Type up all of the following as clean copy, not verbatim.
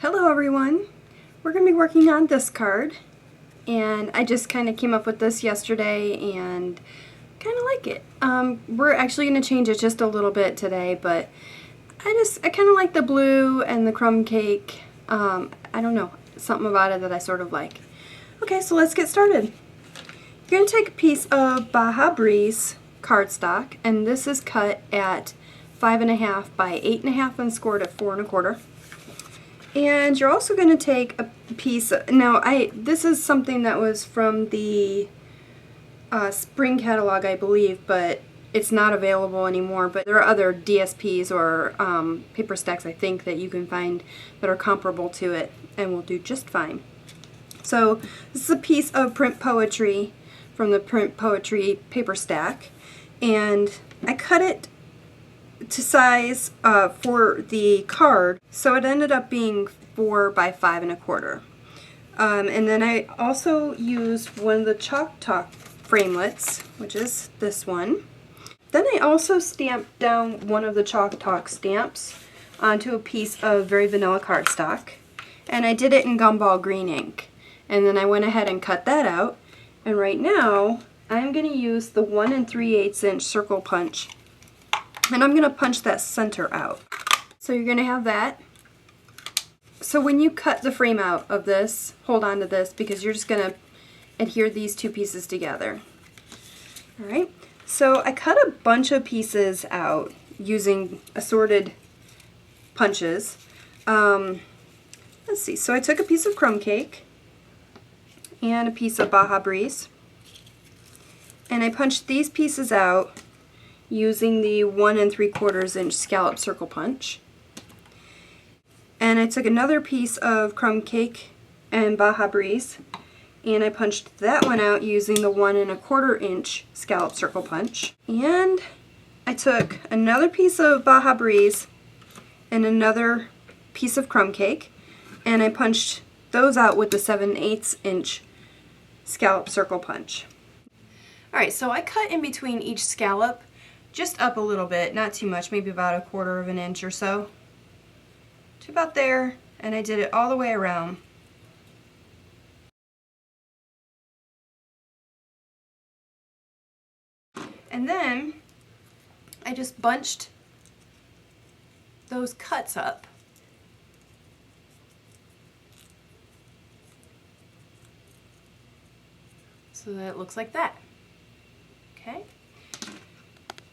Hello everyone! We're going to be working on this card, and I just kind of came up with this yesterday and kind of like it. We're actually going to change it just a little bit today, but I kind of like the blue and the crumb cake. I don't know, something about it that I sort of like. Okay, so let's get started. You're going to take a piece of Baja Breeze cardstock, and this is cut at 5.5 by 8.5 and scored at 4 1/4. And you're also going to take a piece of, this is something that was from the spring catalog, I believe, but it's not available anymore. But there are other DSPs or paper stacks, I think, that you can find that are comparable to it and will do just fine. So this is a piece of print poetry from the print poetry paper stack, and I cut it to size for the card, so it ended up being 4 by 5 1/4. And then I also used one of the Chalk Talk Framelits, which is this one. Then I also stamped down one of the Chalk Talk stamps onto a piece of very vanilla cardstock, and I did it in Gumball Green ink. And then I went ahead and cut that out, and right now I'm going to use the 1 3/8 inch circle punch, and I'm going to punch that center out. So you're going to have that. So when you cut the frame out of this, hold on to this because you're just going to adhere these two pieces together. Alright, so I cut a bunch of pieces out using assorted punches. Let's see, so I took a piece of crumb cake and a piece of Baja Breeze, and I punched these pieces out using the 1 3/4 inch Scallop Circle punch. And I took another piece of crumb cake and Baja Breeze, and I punched that one out using the 1 1/4 inch Scallop Circle punch. And I took another piece of Baja Breeze and another piece of crumb cake, and I punched those out with the 7/8 inch Scallop Circle punch. Alright, so I cut in between each scallop just up a little bit, not too much, maybe about 1/4 inch or so, to about there, and I did it all the way around. And then I just bunched those cuts up. So that it looks like that. Okay?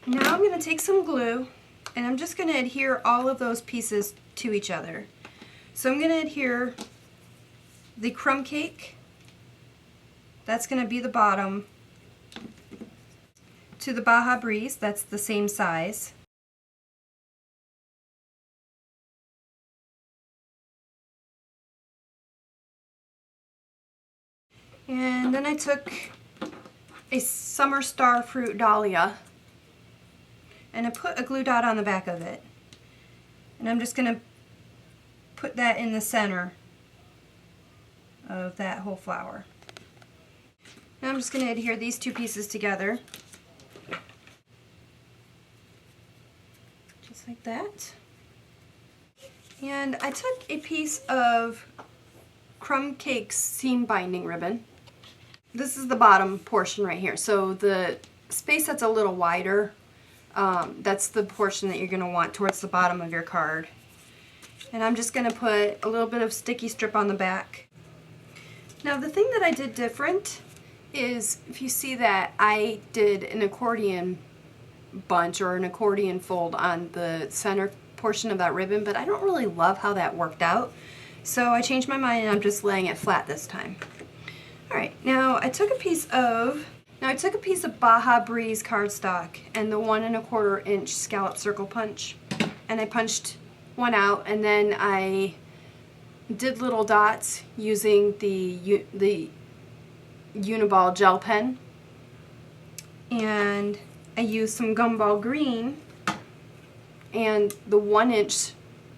Now I'm going to take some glue, and I'm just going to adhere all of those pieces to each other. So I'm going to adhere the crumb cake, that's going to be the bottom, to the Baja Breeze, that's the same size. And then I took a summer star fruit Dahlia, and I put a glue dot on the back of it. And I'm just going to put that in the center of that whole flower. Now I'm just going to adhere these two pieces together. Just like that. And I took a piece of crumb cake seam binding ribbon. This is the bottom portion right here. So the space that's a little wider, that's the portion that you're going to want towards the bottom of your card. And I'm just going to put a little bit of sticky strip on the back. Now the thing that I did different is, if you see that I did an accordion bunch or an accordion fold on the center portion of that ribbon, but I don't really love how that worked out. So I changed my mind and I'm just laying it flat this time. Alright, now I took a piece of Baja Breeze cardstock and the 1 1/4 inch Scallop Circle punch, and I punched one out, and then I did little dots using the Uniball gel pen, and I used some Gumball Green and the 1 inch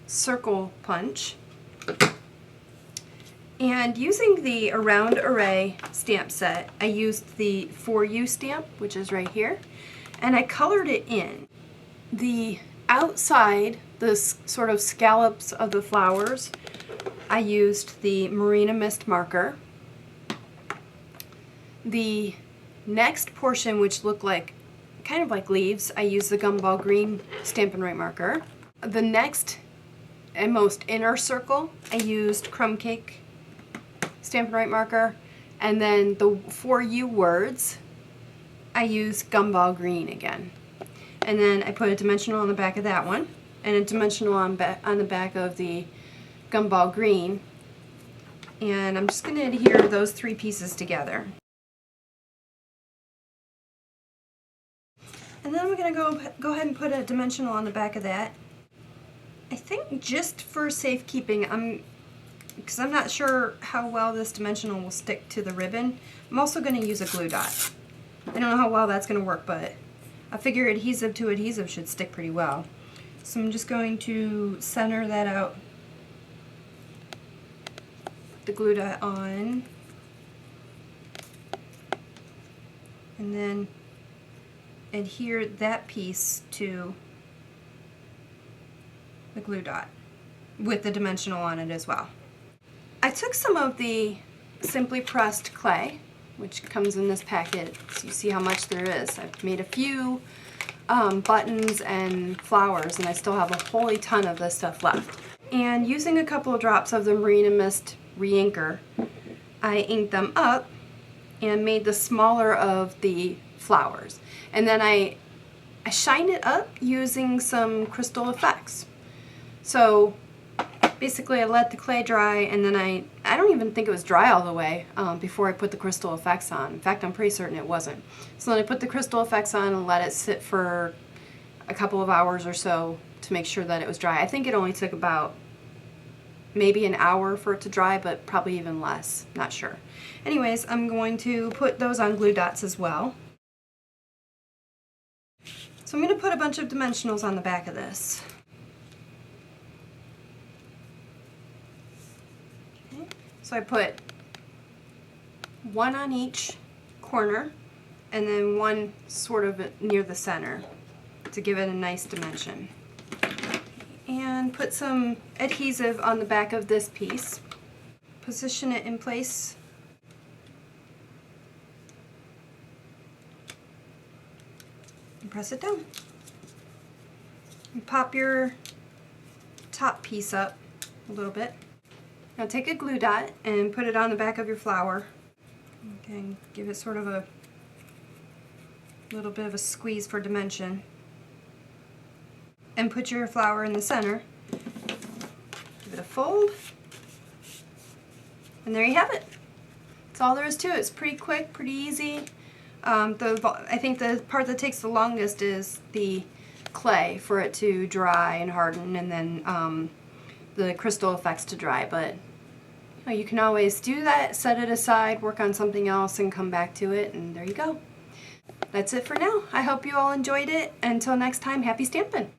circle punch. And using the Around Array stamp set, I used the For You stamp, which is right here, and I colored it in. The outside, the sort of scallops of the flowers, I used the Marina Mist marker. The next portion, which looked like kind of like leaves, I used the Gumball Green Stampin' Right marker. The next and most inner circle, I used Crumb Cake Stampin' Right marker. And then the For You words, I used Gumball Green again. And then I put a dimensional on the back of that one, and a dimensional on the back of the Gumball Green. And I'm just going to adhere those three pieces together. And then I'm going to go ahead and put a dimensional on the back of that. I think just for safekeeping, because I'm not sure how well this dimensional will stick to the ribbon, I'm also going to use a glue dot. I don't know how well that's going to work, but I figure adhesive to adhesive should stick pretty well. So I'm just going to center that out, the glue dot on, and then adhere that piece to the glue dot with the dimensional on it as well. I took some of the Simply Pressed clay, which comes in this packet, so you see how much there is. I've made a few buttons and flowers, and I still have a whole ton of this stuff left. And using a couple of drops of the Marina Mist re-inker, I inked them up and made the smaller of the flowers. And then I shined it up using some crystal effects. So basically I let the clay dry, and then I don't even think it was dry all the way before I put the crystal effects on. In fact, I'm pretty certain it wasn't. So then I put the crystal effects on and let it sit for a couple of hours or so to make sure that it was dry. I think it only took about maybe an hour for it to dry, but probably even less, not sure. Anyways, I'm going to put those on glue dots as well. So I'm going to put a bunch of dimensionals on the back of this. So I put one on each corner and then one sort of near the center to give it a nice dimension. And put some adhesive on the back of this piece. Position it in place. And press it down. And pop your top piece up a little bit. Now take a glue dot and put it on the back of your flower. Okay, give it sort of a little bit of a squeeze for dimension. And put your flower in the center. Give it a fold. And there you have it. That's all there is to it. It's pretty quick, pretty easy. I think the part that takes the longest is the clay for it to dry and harden, and then the crystal effects to dry, but you can always do that, set it aside, work on something else, and come back to it, and there you go. That's it for now. I hope you all enjoyed it. Until next time, happy stampin'!